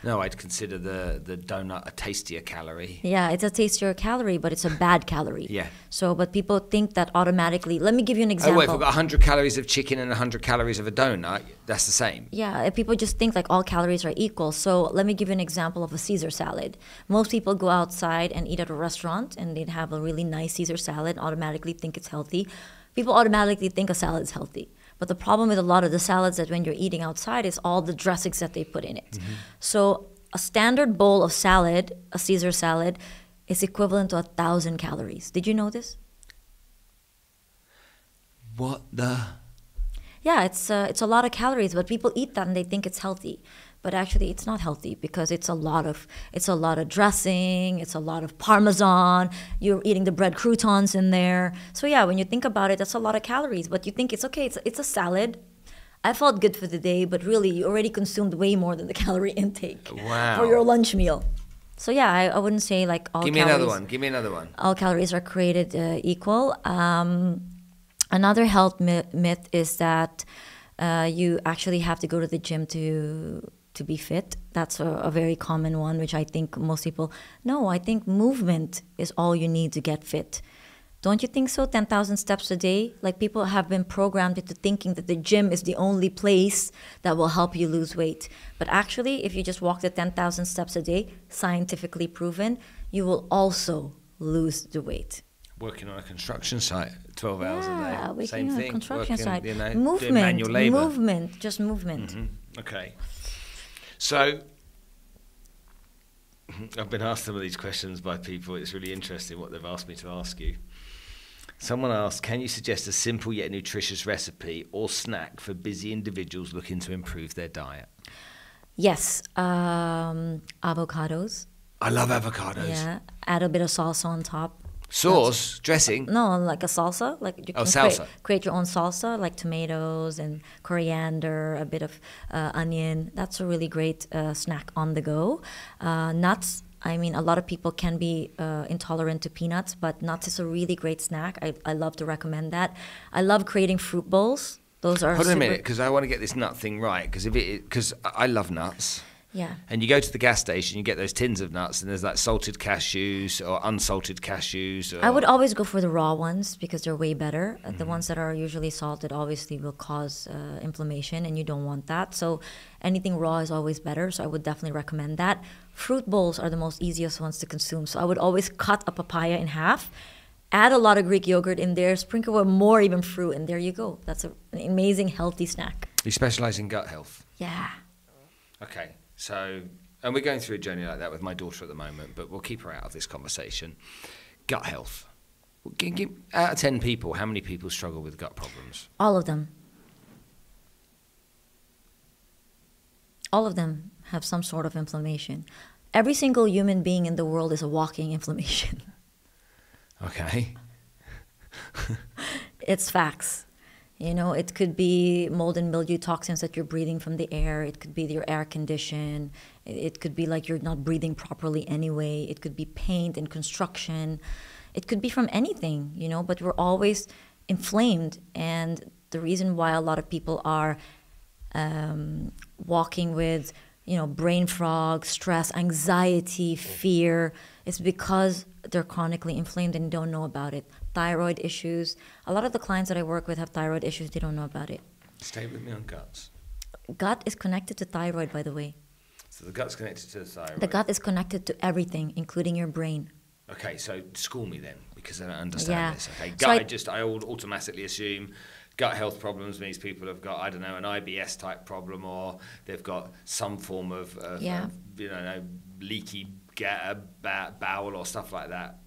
No, I'd consider the donut a tastier calorie. Yeah, it's a tastier calorie, but it's a bad calorie. Yeah. So, but people think that automatically. Let me give you an example. Oh, wait, if we've got 100 calories of chicken and 100 calories of a donut, that's the same. Yeah, people just think like all calories are equal. So let me give you an example of a Caesar salad. Most people go outside and eat at a restaurant and they'd have a really nice Caesar salad, automatically think it's healthy. People automatically think a salad is healthy. But the problem with a lot of the salads that when you're eating outside is all the dressings that they put in it. Mm-hmm. So a standard bowl of salad, a Caesar salad, is equivalent to 1,000 calories. Did you know this? What the? Yeah, it's a lot of calories, but people eat that and they think it's healthy. But actually, it's not healthy because it's a lot of dressing, it's a lot of Parmesan. You're eating the bread croutons in there. So yeah, when you think about it, that's a lot of calories. But you think it's okay. It's a salad. I felt good for the day, but really, you already consumed way more than the calorie intake for your lunch meal. So yeah, I wouldn't say like all calories. Give me another one. All calories are created equal. Another health myth is that you actually have to go to the gym to be fit. That's a very common one, which I think most people, no, I think movement is all you need to get fit. Don't you think so? 10,000 steps a day? Like people have been programmed into thinking that the gym is the only place that will help you lose weight. But actually, if you just walk the 10,000 steps a day, scientifically proven, you will also lose the weight. Working on a construction site 12 hours a Yeah, day. working Same on a thing. construction Working, site. doing Movement, manual labour. movement, just movement. Okay. So I've been asked some of these questions by people. It's really interesting what they've asked me to ask you. Someone asked, can you suggest a simple yet nutritious recipe or snack for busy individuals looking to improve their diet? Yes, avocados. I love avocados. Yeah, add a bit of salsa on top. Sauce, dressing. No, like a salsa. Like you can salsa. create your own salsa, like tomatoes and coriander, a bit of onion. That's a really great snack on the go. Nuts. I mean, a lot of people can be intolerant to peanuts, but nuts is a really great snack. I love to recommend that. I love creating fruit bowls. Those are Hold on a minute, because I want to get this nut thing right. Because I love nuts. Yeah. And you go to the gas station, you get those tins of nuts, and there's like salted cashews or unsalted cashews. I would always go for the raw ones because they're way better. The ones that are usually salted obviously will cause inflammation, and you don't want that. So anything raw is always better. So I would definitely recommend that. Fruit bowls are the most easiest ones to consume. So I would always cut a papaya in half, add a lot of Greek yogurt in there, sprinkle with more even fruit, and there you go. That's an amazing healthy snack. You specialise in gut health? Yeah. Okay. So, and we're going through a journey like that with my daughter at the moment, but we'll keep her out of this conversation. Gut health. Out of 10 people, how many people struggle with gut problems? All of them. All of them have some sort of inflammation. Every single human being in the world is a walking inflammation. Okay. It's facts. You know, it could be mold and mildew toxins that you're breathing from the air. It could be your air condition. It could be like you're not breathing properly anyway. It could be paint and construction. It could be from anything, you know, but we're always inflamed. And the reason why a lot of people are walking with, you know, brain fog, stress, anxiety, fear, is because they're chronically inflamed and don't know about it. Thyroid issues. A lot of the clients that I work with have thyroid issues. They don't know about it. Stay with me on guts. Gut is connected to thyroid, by the way. So the gut's connected to the thyroid. The gut is connected to everything, including your brain. Okay, so school me then, because I don't understand this. Okay, So gut, I automatically assume gut health problems means people have got, I don't know, an IBS type problem, or they've got some form of you know, leaky bowel or stuff like that.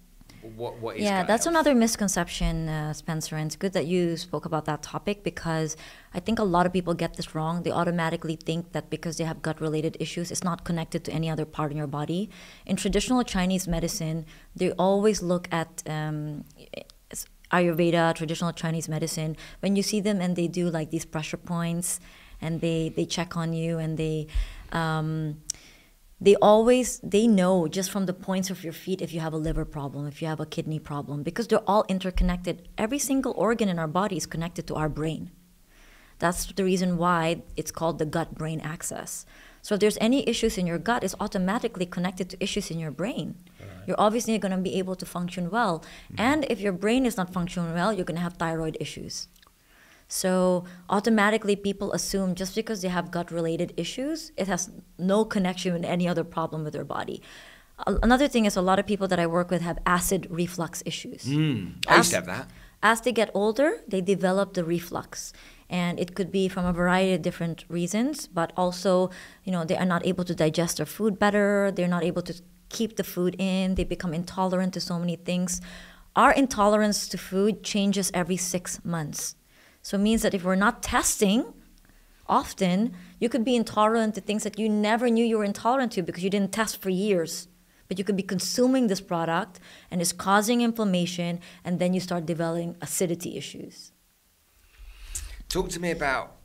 What is gut that's health? another misconception, Spencer, and it's good that you spoke about that topic because I think a lot of people get this wrong. They automatically think that because they have gut-related issues, it's not connected to any other part in your body. In traditional Chinese medicine, they always look at Ayurveda, traditional Chinese medicine. When you see them and they do like these pressure points and they check on you and they know just from the points of your feet if you have a liver problem, if you have a kidney problem, because they're all interconnected. Every single organ in our body is connected to our brain. That's the reason why it's called the gut-brain axis. So if there's any issues in your gut, it's automatically connected to issues in your brain. Right. You're obviously going to be able to function well. Mm-hmm. And if your brain is not functioning well, you're going to have thyroid issues. So automatically people assume just because they have gut-related issues, it has no connection with any other problem with their body. Another thing is a lot of people that I work with have acid reflux issues. I used to have that. As they get older, they develop the reflux. And it could be from a variety of different reasons, but also, you know, they are not able to digest their food better. They're not able to keep the food in. They become intolerant to so many things. Our intolerance to food changes every 6 months. So it means that if we're not testing often, you could be intolerant to things that you never knew you were intolerant to because you didn't test for years. But you could be consuming this product and it's causing inflammation, and then you start developing acidity issues. Talk to me about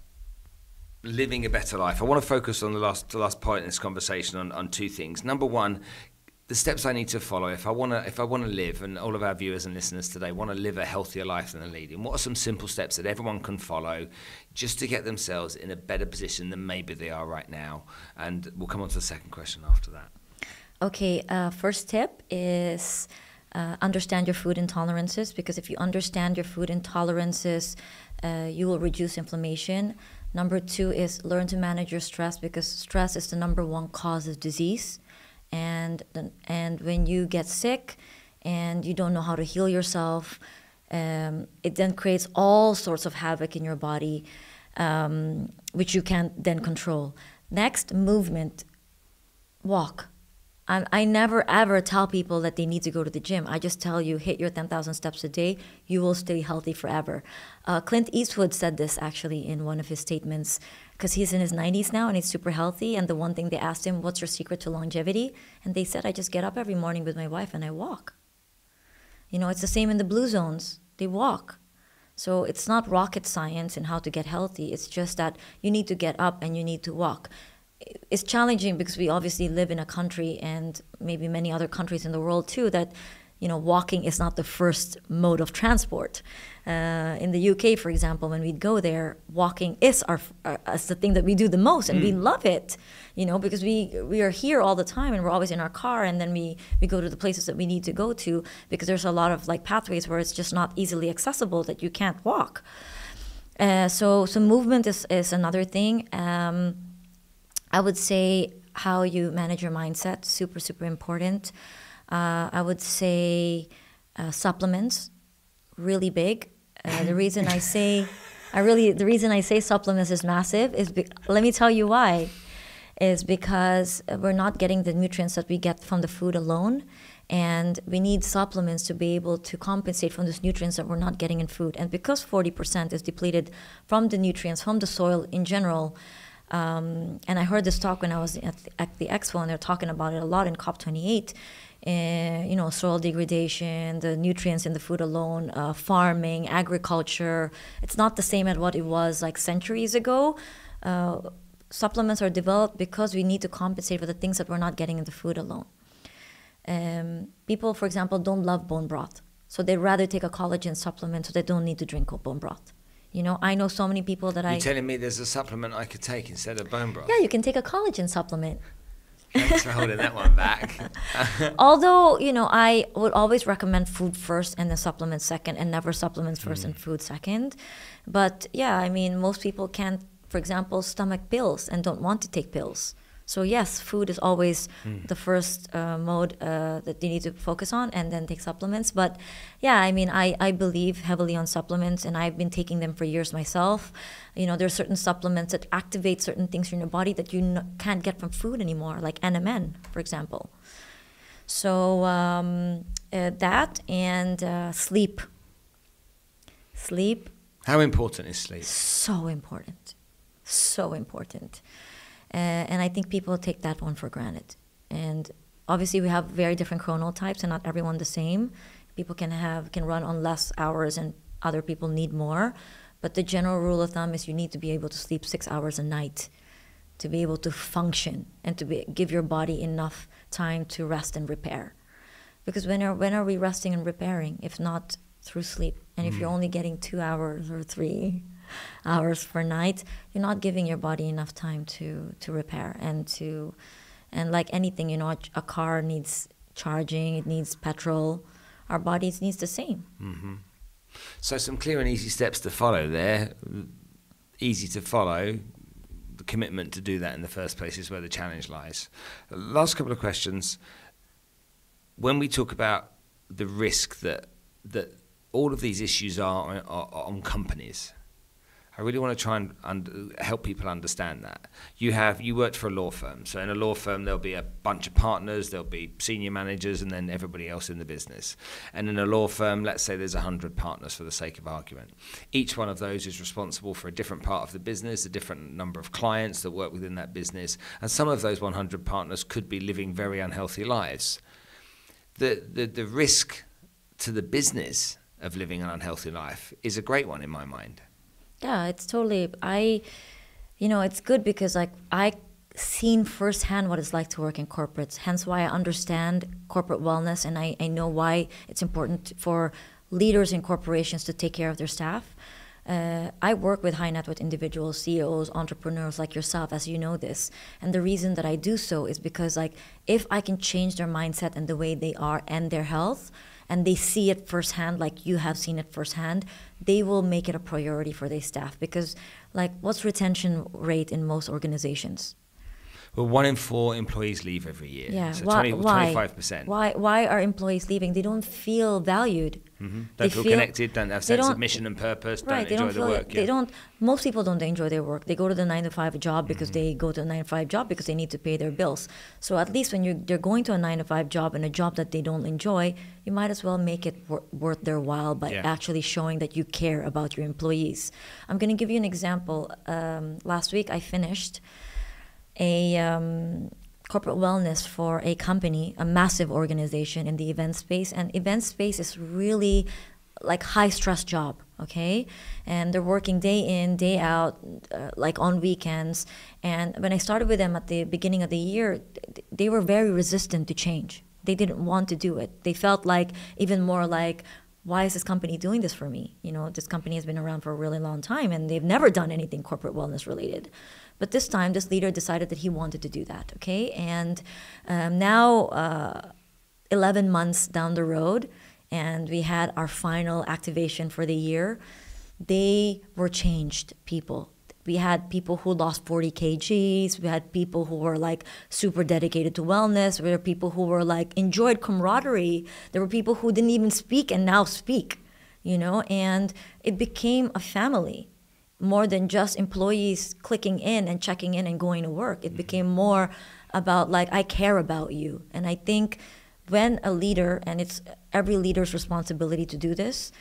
living a better life. I want to focus on the last point in this conversation on two things. Number one, the steps I need to follow if I want to live, and all of our viewers and listeners today want to live a healthier life than they're leading. What are some simple steps that everyone can follow just to get themselves in a better position than maybe they are right now? And we'll come on to the second question after that. Okay, first tip is understand your food intolerances, because if you understand your food intolerances, you will reduce inflammation. Number two is learn to manage your stress, because stress is the number one cause of disease. And when you get sick, and you don't know how to heal yourself. It then creates all sorts of havoc in your body, which you can't then control. Next, movement. Walk. I never ever tell people that they need to go to the gym. I just tell you, hit your 10,000 steps a day, you will stay healthy forever. Clint Eastwood said this actually in one of his statements, because he's in his 90s now and he's super healthy. And the one thing they asked him, what's your secret to longevity? And they said, I just get up every morning with my wife and I walk. You know, it's the same in the blue zones. They walk. So it's not rocket science in how to get healthy. It's just that you need to get up and you need to walk. It's challenging because we obviously live in a country, and maybe many other countries in the world too, that, you know, walking is not the first mode of transport. In the UK, for example, when we go there, walking is the thing that we do the most, and we love it, you know, because we are here all the time and we're always in our car, and then we go to the places that we need to go to, because there's a lot of like pathways where it's just not easily accessible that you can't walk. So movement is another thing. I would say how you manage your mindset, super, super important. I would say supplements, really big. The reason I say supplements is massive is let me tell you why. Is because we're not getting the nutrients that we get from the food alone, and we need supplements to be able to compensate from those nutrients that we're not getting in food. And because 40% is depleted from the nutrients, from the soil in general. And I heard this talk when I was at the Expo, and they're talking about it a lot in COP28. You know, soil degradation, the nutrients in the food alone, farming, agriculture. It's not the same as what it was like centuries ago. Supplements are developed because we need to compensate for the things that we're not getting in the food alone. People, for example, don't love bone broth, so they'd rather take a collagen supplement so they don't need to drink bone broth. You know, I know so many people that You're telling me there's a supplement I could take instead of bone broth? Yeah, you can take a collagen supplement. Thanks for holding that one back. Although, you know, I would always recommend food first and then supplements second, and never supplements first and food second. But yeah, I mean, most people can't, for example, stomach pills and don't want to take pills. So yes, food is always the first mode that you need to focus on, and then take supplements. But yeah, I mean, I believe heavily on supplements, and I've been taking them for years myself. You know, there's certain supplements that activate certain things in your body that you can't get from food anymore, like NMN, for example. So that and sleep. Sleep. How important is sleep? So important. So important. And I think people take that one for granted. And obviously we have very different chronotypes, and not everyone the same. People can run on less hours, and other people need more. But the general rule of thumb is you need to be able to sleep 6 hours a night to be able to function and to give your body enough time to rest and repair. Because when are we resting and repairing if not through sleep? And if you're only getting 2 hours or 3 hours per night, you're not giving your body enough time to repair and like anything, you know, a car needs charging, it needs petrol. Our bodies needs the same. Mm-hmm. So some clear and easy steps to follow there. Easy to follow. The commitment to do that in the first place is where the challenge lies. Last couple of questions. When we talk about the risk that all of these issues are on companies, I really want to try and help people understand that. You worked for a law firm. So in a law firm, there'll be a bunch of partners, there'll be senior managers, and then everybody else in the business. And in a law firm, let's say there's 100 partners for the sake of argument. Each one of those is responsible for a different part of the business, a different number of clients that work within that business. And some of those 100 partners could be living very unhealthy lives. The risk to the business of living an unhealthy life is a great one in my mind. Yeah, it's totally, it's good because like I seen firsthand what it's like to work in corporates, hence why I understand corporate wellness, and I know why it's important for leaders in corporations to take care of their staff. I work with high net worth individuals, CEOs, entrepreneurs like yourself, as you know this. And the reason that I do so is because like if I can change their mindset and the way they are and their health, and they see it firsthand, like you have seen it firsthand, they will make it a priority for their staff. Because like what's retention rate in most organizations? Well, 1 in 4 employees leave every year. Yeah. So Why? 25%. Why are employees leaving? They don't feel valued. Don't feel connected, don't have sense of mission and purpose, Right, don't enjoy the work. They don't. Most people don't enjoy their work. They go to the 9-to-5 job because they go to a 9-to-5 job because they need to pay their bills. So at least when they're going to a 9-to-5 job and a job that they don't enjoy, you might as well make it worth their while by actually showing that you care about your employees. I'm going to give you an example. Last week I finished a corporate wellness for a company, a massive organization in the event space. And event space is really like high stress job, okay? And they're working day in, day out, like on weekends. And when I started with them at the beginning of the year, they were very resistant to change. They didn't want to do it. They felt like, even more like, why is this company doing this for me? You know, this company has been around for a really long time and they've never done anything corporate wellness related. But this time, this leader decided that he wanted to do that, okay? And now, 11 months down the road, and we had our final activation for the year, they were changed people. We had people who lost 40 kgs. We had people who were like super dedicated to wellness. There were people who were like enjoyed camaraderie. There were people who didn't even speak and now speak, you know, and it became a family. More than just employees clicking in and checking in and going to work. It became more about like, I care about you. And I think when a leader, and it's every leader's responsibility to do this,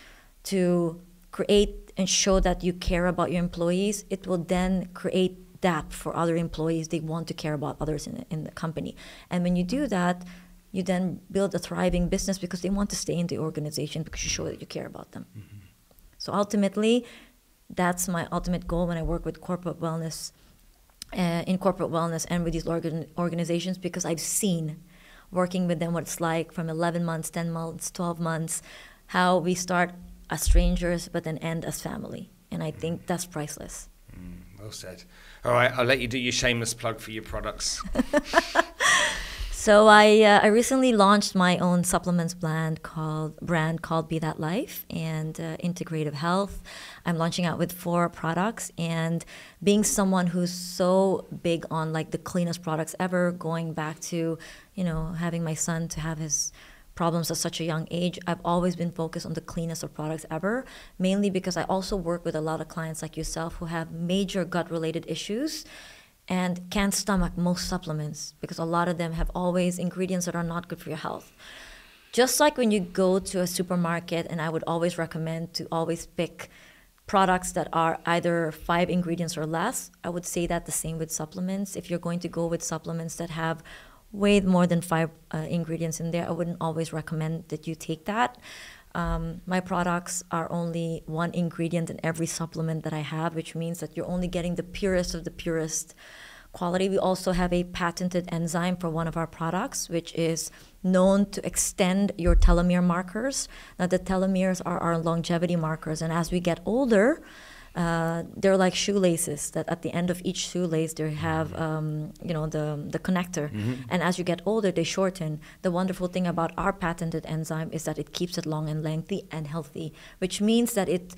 to create and show that you care about your employees, it will then create that for other employees. They want to care about others in the company. And when you do that, you then build a thriving business because they want to stay in the organization because you show that you care about them. So ultimately, that's my ultimate goal when I work with corporate wellness, in corporate wellness and with these organizations, because I've seen working with them what it's like from 11 months, 10 months, 12 months, how we start as strangers but then end as family. And I think that's priceless. Well said. All right, I'll let you do your shameless plug for your products. So I recently launched my own supplements brand called Be That Life and Integrative Health. I'm launching out with 4 products, and being someone who's so big on like the cleanest products ever, going back to, you know, having my son to have his problems at such a young age, I've always been focused on the cleanest of products ever, mainly because I also work with a lot of clients like yourself who have major gut-related issues and can't stomach most supplements because a lot of them have always ingredients that are not good for your health. Just like when you go to a supermarket, and I would always recommend to always pick products that are either 5 ingredients or less, I would say that the same with supplements. If you're going to go with supplements that have way more than 5 ingredients in there, I wouldn't always recommend that you take that. My products are only 1 ingredient in every supplement that I have, which means that you're only getting the purest of the purest quality. We also have a patented enzyme for one of our products, which is known to extend your telomere markers. Now, the telomeres are our longevity markers, and as we get older, they're like shoelaces, that at the end of each shoelace they have the connector. And as you get older, they shorten. The wonderful thing about our patented enzyme is that it keeps it long and lengthy and healthy, which means that it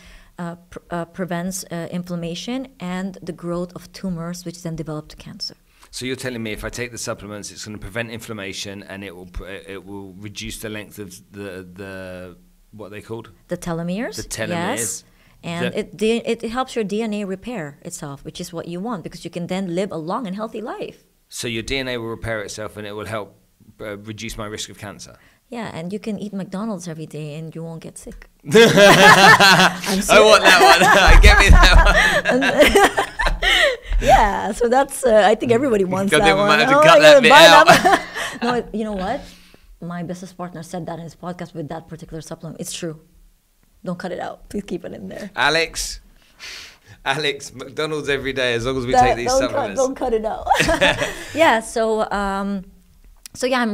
prevents inflammation and the growth of tumors, which then develop to cancer. So you're telling me if I take the supplements, it's going to prevent inflammation and it will reduce the length of the what are they called? The telomeres. The telomeres. Yes. And it helps your DNA repair itself, which is what you want, because you can then live a long and healthy life. So your DNA will repair itself and it will help reduce my risk of cancer. Yeah, and you can eat McDonald's every day and you won't get sick. I want that one. Get me that one. Yeah, so that's, I think everybody wants that one. I have to cut that bit out. No, you know what? My business partner said that in his podcast with that particular supplement. It's true. Don't cut it out. Please keep it in there. Alex, McDonald's every day as long as we take these supplements. Don't cut it out. Yeah, so I'm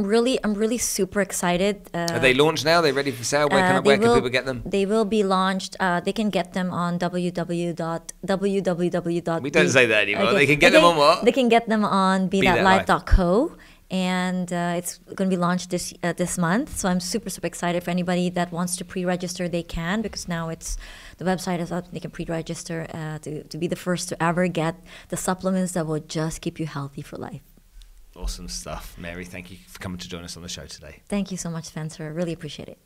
really super excited. Are they launched now? Are they ready for sale? Where can people get them? They will be launched. They can get them on www. We don't say that anymore. Okay. They can get them on what? They can get them on bethatlife.co. And it's going to be launched this month. So I'm super excited. For anybody that wants to pre-register, they can, because now the website is up. They can pre-register to be the first to ever get the supplements that will just keep you healthy for life. Awesome stuff. Mary, thank you for coming to join us on the show today. Thank you so much, Spencer. I really appreciate it.